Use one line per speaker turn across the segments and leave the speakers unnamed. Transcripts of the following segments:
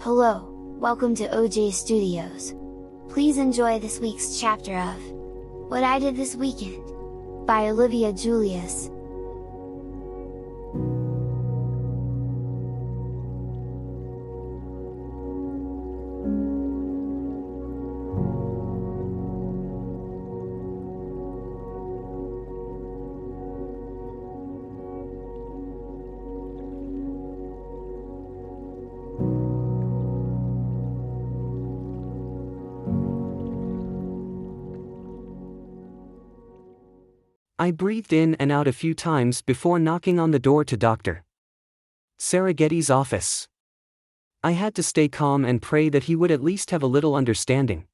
Hello, welcome to OJ Studios. Please enjoy this week's chapter of What I Did This Weekend by Olivia Julius.
I breathed in and out a few times before knocking on the door to Dr. Serengeti's office. I had to stay calm and pray that he would at least have a little understanding.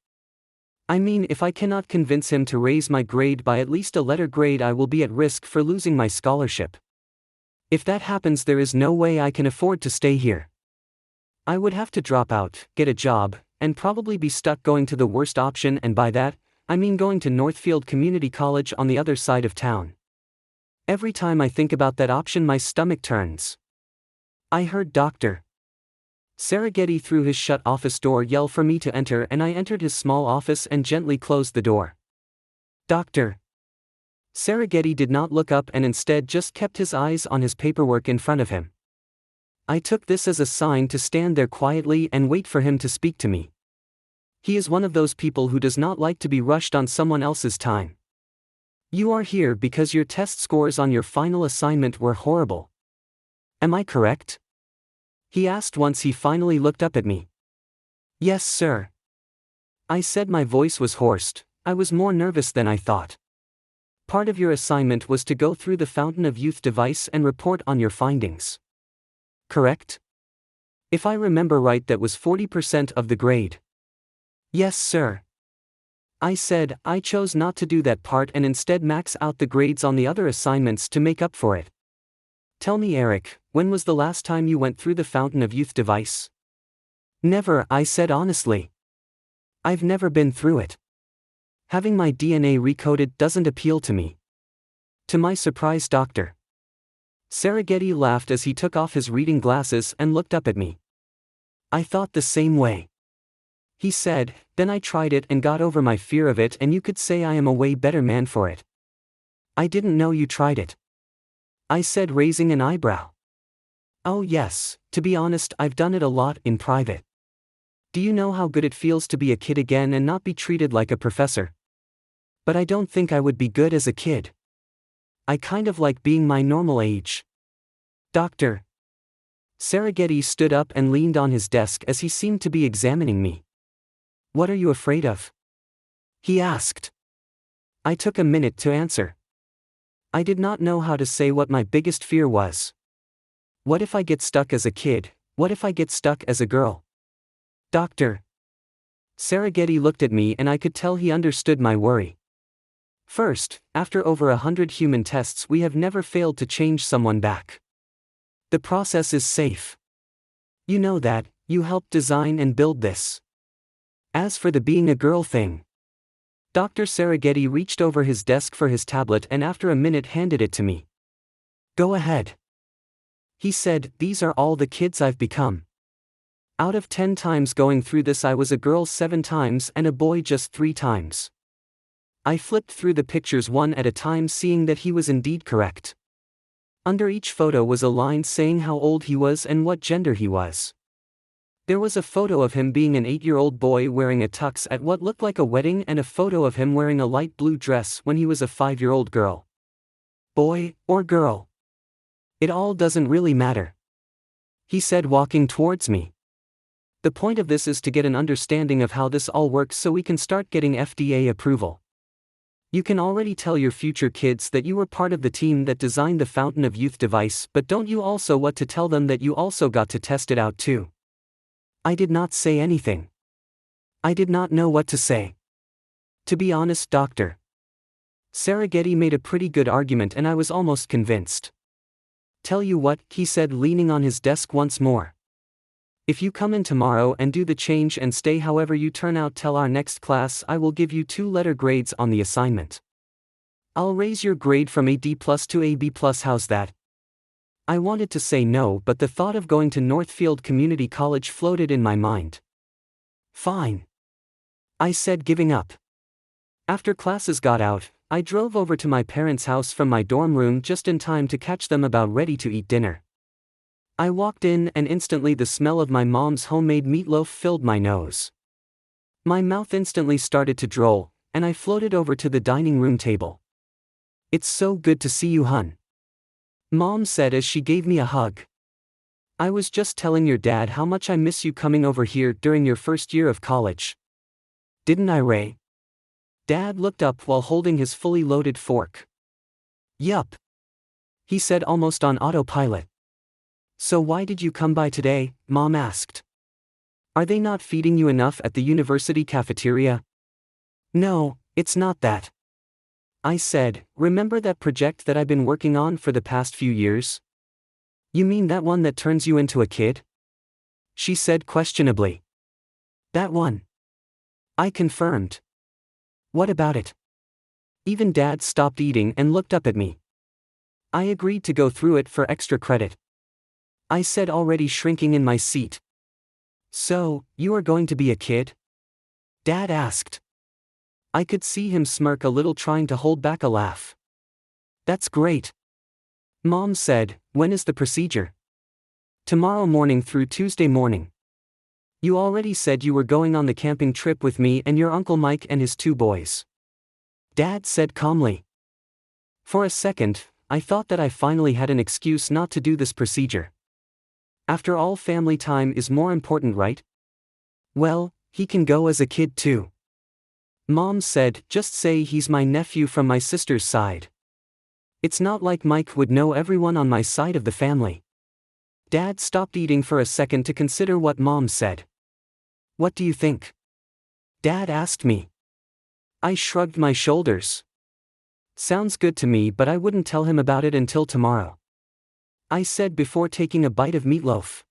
I mean, if I cannot convince him to raise my grade by at least a letter grade, I will be at risk for losing my scholarship. If that happens, there is no way I can afford to stay here. I would have to drop out, get a job, and probably be stuck going to the worst option, and by that, I mean going to Northfield Community College on the other side of town. Every time I think about that option, my stomach turns. I heard Dr. Serengeti through his shut office door yell for me to enter, and I entered his small office and gently closed the door. Dr. Serengeti did not look up and instead just kept his eyes on his paperwork in front of him. I took this as a sign to stand there quietly and wait for him to speak to me. He is one of those people who does not like to be rushed on someone else's time. You are here because your test scores on your final assignment were horrible. Am I correct? He asked once he finally looked up at me. Yes, sir. I said. My voice was hoarse. I was more nervous than I thought. Part of your assignment was to go through the Fountain of Youth device and report on your findings. Correct? If I remember right, that was 40% of the grade. Yes, sir. I said. I chose not to do that part and instead max out the grades on the other assignments to make up for it. Tell me, Eric, when was the last time you went through the Fountain of Youth device? Never, I said honestly. I've never been through it. Having my DNA recoded doesn't appeal to me. To my surprise, Dr. Serengeti laughed as he took off his reading glasses and looked up at me. I thought the same way. He said, then I tried it and got over my fear of it, and you could say I am a way better man for it. I didn't know you tried it. I said, raising an eyebrow. Oh yes, to be honest, I've done it a lot in private. Do you know how good it feels to be a kid again and not be treated like a professor? But I don't think I would be good as a kid. I kind of like being my normal age. Dr. Serengeti stood up and leaned on his desk as he seemed to be examining me. What are you afraid of? He asked. I took a minute to answer. I did not know how to say what my biggest fear was. What if I get stuck as a kid? What if I get stuck as a girl? Dr. Serengeti looked at me and I could tell he understood my worry. First, after over 100 human tests, we have never failed to change someone back. The process is safe. You know that, you helped design and build this. As for the being a girl thing, Dr. Serengeti reached over his desk for his tablet and after a minute handed it to me. Go ahead. He said, these are all the kids I've become. Out of 10 times going through this, I was a girl 7 times and a boy just 3 times. I flipped through the pictures one at a time, seeing that he was indeed correct. Under each photo was a line saying how old he was and what gender he was. There was a photo of him being an 8-year-old boy wearing a tux at what looked like a wedding and a photo of him wearing a light blue dress when he was a 5-year-old girl. Boy or girl? It all doesn't really matter. He said, walking towards me. The point of this is to get an understanding of how this all works so we can start getting FDA approval. You can already tell your future kids that you were part of the team that designed the Fountain of Youth device, but don't you also want to tell them that you also got to test it out too? I did not say anything. I did not know what to say. To be honest, Dr. Serengeti made a pretty good argument and I was almost convinced. Tell you what, he said, leaning on his desk once more. If you come in tomorrow and do the change and stay however you turn out till our next class, I will give you 2 letter grades on the assignment. I'll raise your grade from a D+ to a B+. How's that? I wanted to say no, but the thought of going to Northfield Community College floated in my mind. Fine, I said, giving up. After classes got out, I drove over to my parents' house from my dorm room just in time to catch them about ready to eat dinner. I walked in and instantly the smell of my mom's homemade meatloaf filled my nose. My mouth instantly started to drool, and I floated over to the dining room table. "It's so good to see you, hun," Mom said as she gave me a hug. "I was just telling your dad how much I miss you coming over here during your first year of college. Didn't I, Ray?" Dad looked up while holding his fully loaded fork. "Yup," he said almost on autopilot. "So why did you come by today?" Mom asked. "Are they not feeding you enough at the university cafeteria?" "No, it's not that," I said. "Remember that project that I've been working on for the past few years?" "You mean that one that turns you into a kid?" she said questionably. "That one," I confirmed. "What about it?" Even Dad stopped eating and looked up at me. "I agreed to go through it for extra credit," I said, already shrinking in my seat. "So, you are going to be a kid?" Dad asked. I could see him smirk a little, trying to hold back a laugh. "That's great," Mom said. "When is the procedure?" "Tomorrow morning through Tuesday morning. You already said you were going on the camping trip with me and your Uncle Mike and his 2 boys," Dad said calmly. For a second, I thought that I finally had an excuse not to do this procedure. After all, family time is more important, right? "Well, he can go as a kid too," Mom said. "Just say he's my nephew from my sister's side. It's not like Mike would know everyone on my side of the family." Dad stopped eating for a second to consider what Mom said. "What do you think?" Dad asked me. I shrugged my shoulders. "Sounds good to me, but I wouldn't tell him about it until tomorrow," I said before taking a bite of meatloaf.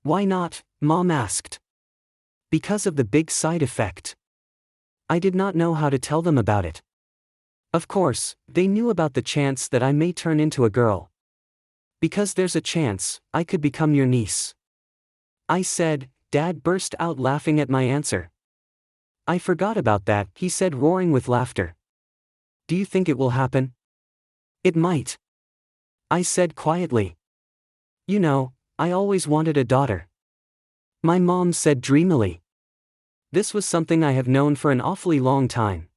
"Why not?" Mom asked. "Because of the big side effect." I did not know how to tell them about it. Of course, they knew about the chance that I may turn into a girl. "Because there's a chance I could become your niece," I said. Dad burst out laughing at my answer. "I forgot about that," he said, roaring with laughter. "Do you think it will happen?" "It might," I said quietly. "You know, I always wanted a daughter," my mom said dreamily. This was something I have known for an awfully long time.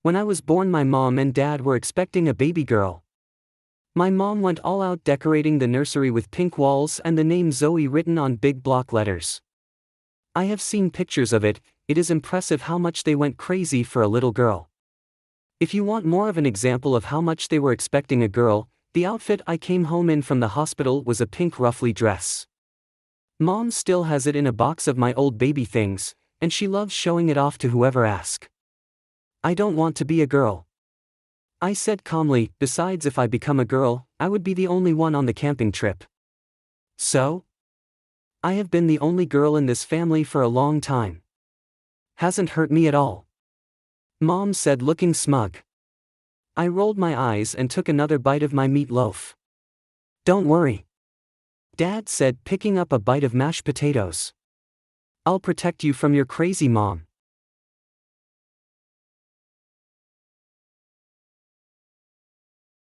When I was born, my mom and dad were expecting a baby girl. My mom went all out decorating the nursery with pink walls and the name Zoe written on big block letters. I have seen pictures of it. It is impressive how much they went crazy for a little girl. If you want more of an example of how much they were expecting a girl, the outfit I came home in from the hospital was a pink ruffly dress. Mom still has it in a box of my old baby things, and she loves showing it off to whoever asks. "I don't want to be a girl," I said calmly. "Besides, if I become a girl, I would be the only one on the camping trip." "So? I have been the only girl in this family for a long time. Hasn't hurt me at all," Mom said, looking smug. I rolled my eyes and took another bite of my meatloaf. "Don't worry," Dad said, picking up a bite of mashed potatoes. "I'll protect you from your crazy mom."